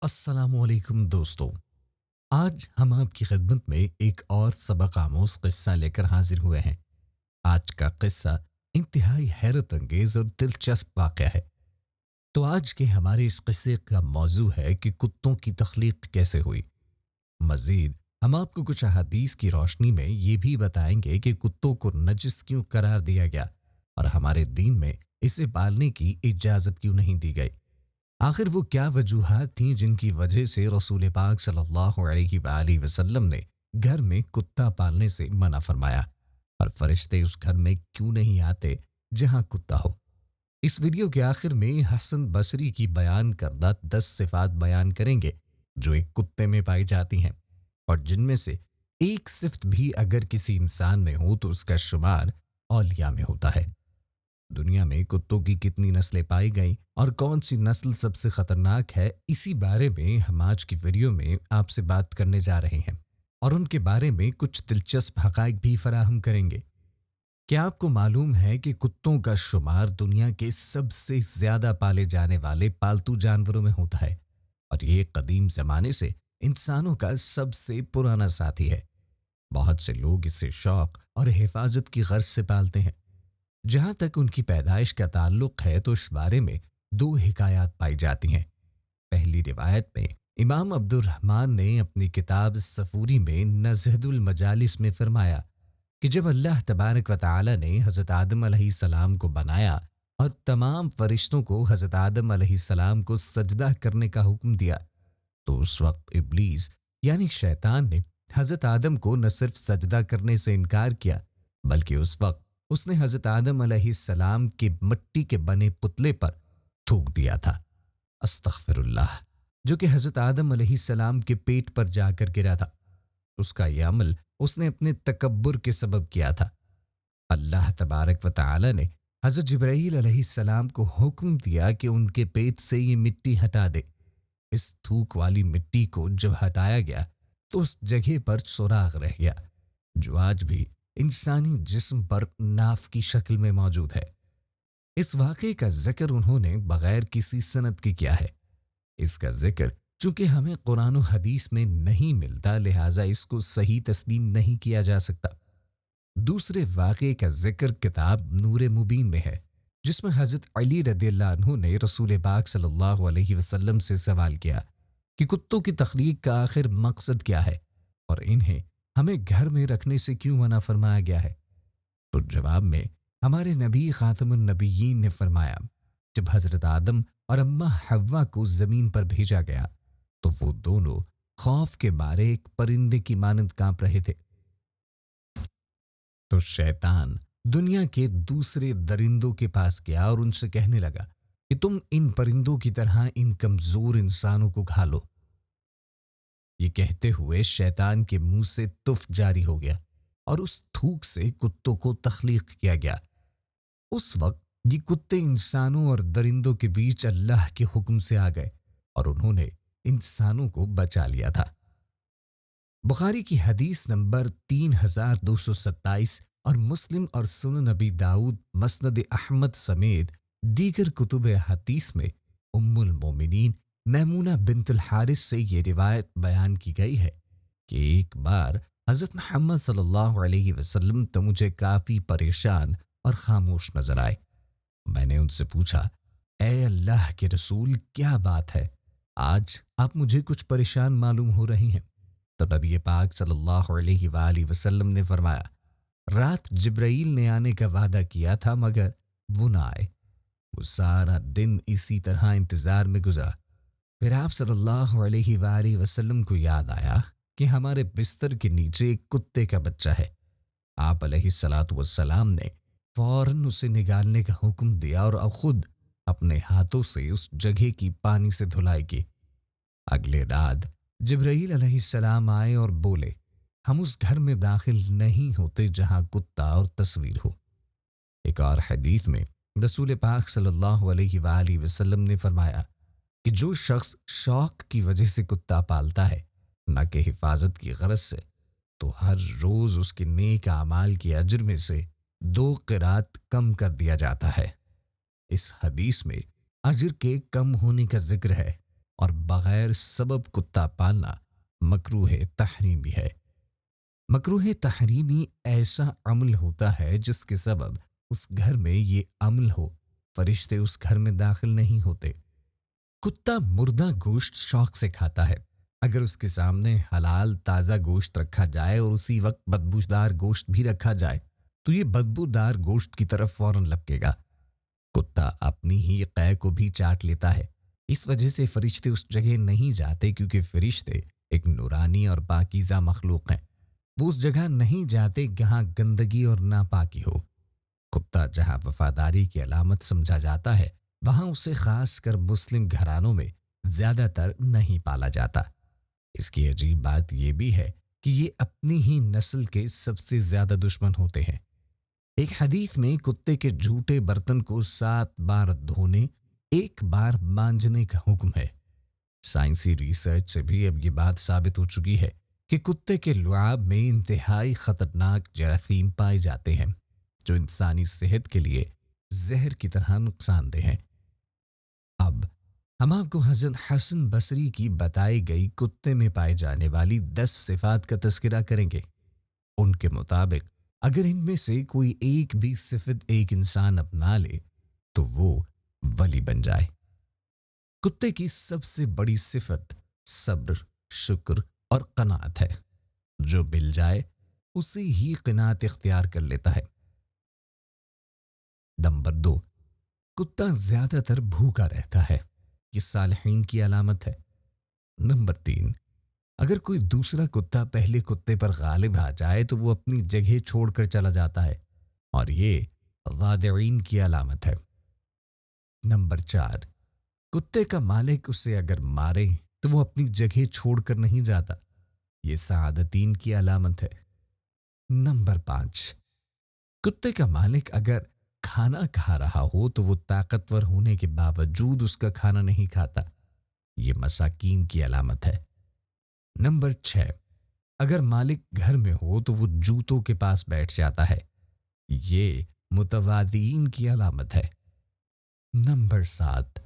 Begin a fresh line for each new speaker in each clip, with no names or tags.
السلام علیکم دوستو، آج ہم آپ کی خدمت میں ایک اور سبق آموز قصہ لے کر حاضر ہوئے ہیں۔ آج کا قصہ انتہائی حیرت انگیز اور دلچسپ واقعہ ہے۔ تو آج کے ہمارے اس قصے کا موضوع ہے کہ کتوں کی تخلیق کیسے ہوئی۔ مزید ہم آپ کو کچھ احادیث کی روشنی میں یہ بھی بتائیں گے کہ کتوں کو نجس کیوں قرار دیا گیا اور ہمارے دین میں اسے پالنے کی اجازت کیوں نہیں دی گئی۔ آخر وہ کیا وجوہات تھیں جن کی وجہ سے رسول پاک صلی اللہ علیہ وآلہ وسلم نے گھر میں کتا پالنے سے منع فرمایا، اور فرشتے اس گھر میں کیوں نہیں آتے جہاں کتا ہو۔ اس ویڈیو کے آخر میں حسن بصری کی بیان کردہ 10 صفات بیان کریں گے جو ایک کتے میں پائی جاتی ہیں، اور جن میں سے ایک صفت بھی اگر کسی انسان میں ہو تو اس کا شمار اولیاء میں ہوتا ہے۔ دنیا میں کتوں کی کتنی نسلیں پائی گئیں اور کون سی نسل سب سے خطرناک ہے، اسی بارے میں ہم آج کی ویڈیو میں آپ سے بات کرنے جا رہے ہیں، اور ان کے بارے میں کچھ دلچسپ حقائق بھی فراہم کریں گے۔ کیا آپ کو معلوم ہے کہ کتوں کا شمار دنیا کے سب سے زیادہ پالے جانے والے پالتو جانوروں میں ہوتا ہے، اور یہ قدیم زمانے سے انسانوں کا سب سے پرانا ساتھی ہے۔ بہت سے لوگ اسے شوق اور حفاظت کی غرض سے پالتے ہیں۔ جہاں تک ان کی پیدائش کا تعلق ہے تو اس بارے میں 2 حکایات پائی جاتی ہیں۔ پہلی روایت میں امام عبد الرحمن نے اپنی کتاب صفوری میں نزہۃ المجالس میں فرمایا کہ جب اللہ تبارک و تعالی نے حضرت آدم علیہ السلام کو بنایا اور تمام فرشتوں کو حضرت آدم علیہ السلام کو سجدہ کرنے کا حکم دیا، تو اس وقت ابلیس یعنی شیطان نے حضرت آدم کو نہ صرف سجدہ کرنے سے انکار کیا، بلکہ اس وقت اس نے حضرت آدم علیہ السلام کے مٹی کے بنے پتلے پر تھوک دیا تھا، استغفر اللہ، جو کہ حضرت آدم علیہ السلام کے پیٹ پر جا کر گرا تھا۔ اس کا یہ عمل اس نے اپنے تکبر کے سبب کیا تھا۔ اللہ تبارک و تعالی نے حضرت جبرائیل علیہ السلام کو حکم دیا کہ ان کے پیٹ سے یہ مٹی ہٹا دے۔ اس تھوک والی مٹی کو جب ہٹایا گیا تو اس جگہ پر سوراخ رہ گیا، جو آج بھی انسانی جسم پر ناف کی شکل میں موجود ہے۔ اس واقعے کا ذکر انہوں نے بغیر کسی سند کے کیا ہے۔ اس کا ذکر چونکہ ہمیں قرآن و حدیث میں نہیں ملتا، لہٰذا اس کو صحیح تسلیم نہیں کیا جا سکتا۔ دوسرے واقعے کا ذکر کتاب نور مبین میں ہے، جس میں حضرت علی رضی اللہ عنہ نے رسول پاک صلی اللہ علیہ وسلم سے سوال کیا کہ کتوں کی تخلیق کا آخر مقصد کیا ہے اور انہیں ہمیں گھر میں رکھنے سے کیوں منع فرمایا گیا ہے؟ تو جواب میں ہمارے نبی خاتم النبیین نے فرمایا، جب حضرت آدم اور اماں حوا کو زمین پر بھیجا گیا تو وہ دونوں خوف کے مارے ایک پرندے کی مانند کانپ رہے تھے۔ تو شیطان دنیا کے دوسرے درندوں کے پاس گیا اور ان سے کہنے لگا کہ تم ان پرندوں کی طرح ان کمزور انسانوں کو کھا لو۔ یہ کہتے ہوئے شیطان کے منہ سے تف جاری ہو گیا اور اس تھوک سے کتوں کو تخلیق کیا گیا۔ اس وقت یہ کتے انسانوں اور درندوں کے بیچ اللہ کے حکم سے آ گئے اور انہوں نے انسانوں کو بچا لیا تھا۔ بخاری کی حدیث نمبر 3227 اور مسلم اور سنن نبی داؤد مسند احمد سمیت دیگر کتب حدیث میں ام المومنین میمونہ بنت الحارث سے یہ روایت بیان کی گئی ہے کہ ایک بار حضرت محمد صلی اللہ علیہ وسلم تو مجھے کافی پریشان اور خاموش نظر آئے۔ میں نے ان سے پوچھا، اے اللہ کے رسول، کیا بات ہے؟ آج آپ مجھے کچھ پریشان معلوم ہو رہی ہیں۔ تو نبی پاک صلی اللہ علیہ وآلہ وسلم نے فرمایا، رات جبرائیل نے آنے کا وعدہ کیا تھا مگر وہ نہ آئے۔ وہ سارا دن اسی طرح انتظار میں گزرا۔ پھر آپ صلی اللہ علیہ وآلہ وسلم کو یاد آیا کہ ہمارے بستر کے نیچے ایک کتے کا بچہ ہے۔ آپ علیہ الصلاۃ والسلام نے فوراً اسے نکالنے کا حکم دیا اور اب خود اپنے ہاتھوں سے اس جگہ کی پانی سے دھلائی کی۔ اگلے رات جبرائیل علیہ السلام آئے اور بولے، ہم اس گھر میں داخل نہیں ہوتے جہاں کتا اور تصویر ہو۔ ایک اور حدیث میں رسول پاک صلی اللہ علیہ وآلہ وسلم نے فرمایا کہ جو شخص شوق کی وجہ سے کتا پالتا ہے نہ کہ حفاظت کی غرض سے، تو ہر روز اس کے نیک اعمال کے اجر میں سے 2 قرات کم کر دیا جاتا ہے۔ اس حدیث میں اجر کے کم ہونے کا ذکر ہے اور بغیر سبب کتا پالنا مکروہ تحریمی ہے۔ مکروہ تحریمی ایسا عمل ہوتا ہے جس کے سبب اس گھر میں یہ عمل ہو، فرشتے اس گھر میں داخل نہیں ہوتے۔ کتا مردہ گوشت شوق سے کھاتا ہے۔ اگر اس کے سامنے حلال تازہ گوشت رکھا جائے اور اسی وقت بدبودار گوشت بھی رکھا جائے تو یہ بدبودار گوشت کی طرف فوراً لپکے گا۔ کتا اپنی ہی قے کو بھی چاٹ لیتا ہے۔ اس وجہ سے فرشتے اس جگہ نہیں جاتے، کیونکہ فرشتے ایک نورانی اور پاکیزہ مخلوق ہیں۔ وہ اس جگہ نہیں جاتے جہاں گندگی اور ناپاکی ہو۔ کتا جہاں وفاداری کی علامت سمجھا جاتا ہے وہاں اسے خاص کر مسلم گھرانوں میں زیادہ تر نہیں پالا جاتا۔ اس کی عجیب بات یہ بھی ہے کہ یہ اپنی ہی نسل کے سب سے زیادہ دشمن ہوتے ہیں۔ ایک حدیث میں کتے کے جھوٹے برتن کو 7 بار دھونے، 1 بار مانجنے کا حکم ہے۔ سائنسی ریسرچ سے بھی اب یہ بات ثابت ہو چکی ہے کہ کتے کے لعاب میں انتہائی خطرناک جراثیم پائے جاتے ہیں جو انسانی صحت کے لیے زہر کی طرح نقصان دہ ہیں۔ اب ہم آپ کو حضرت حسن بصری کی بتائی گئی کتے میں پائے جانے والی 10 صفات کا تذکرہ کریں گے۔ ان کے مطابق اگر ان میں سے کوئی ایک بھی صفت ایک انسان اپنا لے تو وہ ولی بن جائے۔ کتے کی سب سے بڑی صفت صبر، شکر اور قناعت ہے۔ جو مل جائے اسی ہی قناعت اختیار کر لیتا ہے۔ نمبر 2، کتا زیادہ تر بھوکا رہتا ہے۔ یہ صالحین کی علامت ہے۔ نمبر 3، اگر کوئی دوسرا کتا پہلے کتے پر غالب آ جائے تو وہ اپنی جگہ چھوڑ کر چلا جاتا ہے اور یہ غادرین کی علامت ہے۔ نمبر 4، کتے کا مالک اسے اگر مارے تو وہ اپنی جگہ چھوڑ کر نہیں جاتا۔ یہ سعادتین کی علامت ہے۔ نمبر 5، کتے کا مالک اگر کھانا کھا رہا ہو تو وہ طاقتور ہونے کے باوجود اس کا کھانا نہیں کھاتا۔ یہ مساکین کی علامت ہے۔ نمبر 6، اگر مالک گھر میں ہو تو وہ جوتوں کے پاس بیٹھ جاتا ہے۔ یہ متواضعین کی علامت ہے۔ نمبر 7،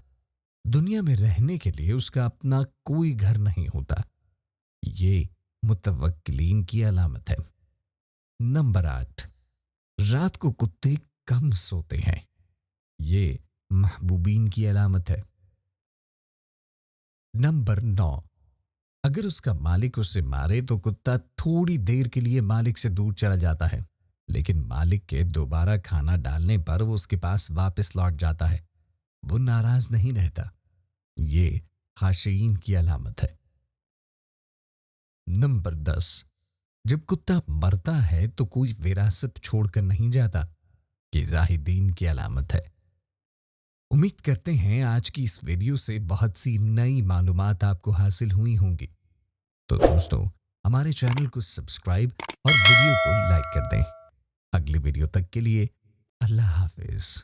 دنیا میں رہنے کے لیے اس کا اپنا کوئی گھر نہیں ہوتا۔ یہ متوکلین کی علامت ہے۔ نمبر 8، رات کو کتے کم سوتے ہیں۔ یہ محبوبین کی علامت ہے۔ نمبر 9، اگر اس کا مالک اسے مارے تو کتا تھوڑی دیر کے لیے مالک سے دور چلا جاتا ہے، لیکن مالک کے دوبارہ کھانا ڈالنے پر وہ اس کے پاس واپس لوٹ جاتا ہے۔ وہ ناراض نہیں رہتا۔ یہ خاشعین کی علامت ہے۔ نمبر 10، جب کتا مرتا ہے تو کوئی وراثت چھوڑ کر نہیں جاتا۔ یہ زاہدین کی علامت ہے۔ امید کرتے ہیں آج کی اس ویڈیو سے بہت سی نئی معلومات آپ کو حاصل ہوئی ہوں گی۔ تو دوستو، ہمارے چینل کو سبسکرائب اور ویڈیو کو لائک کر دیں۔ اگلی ویڈیو تک کے لیے اللہ حافظ۔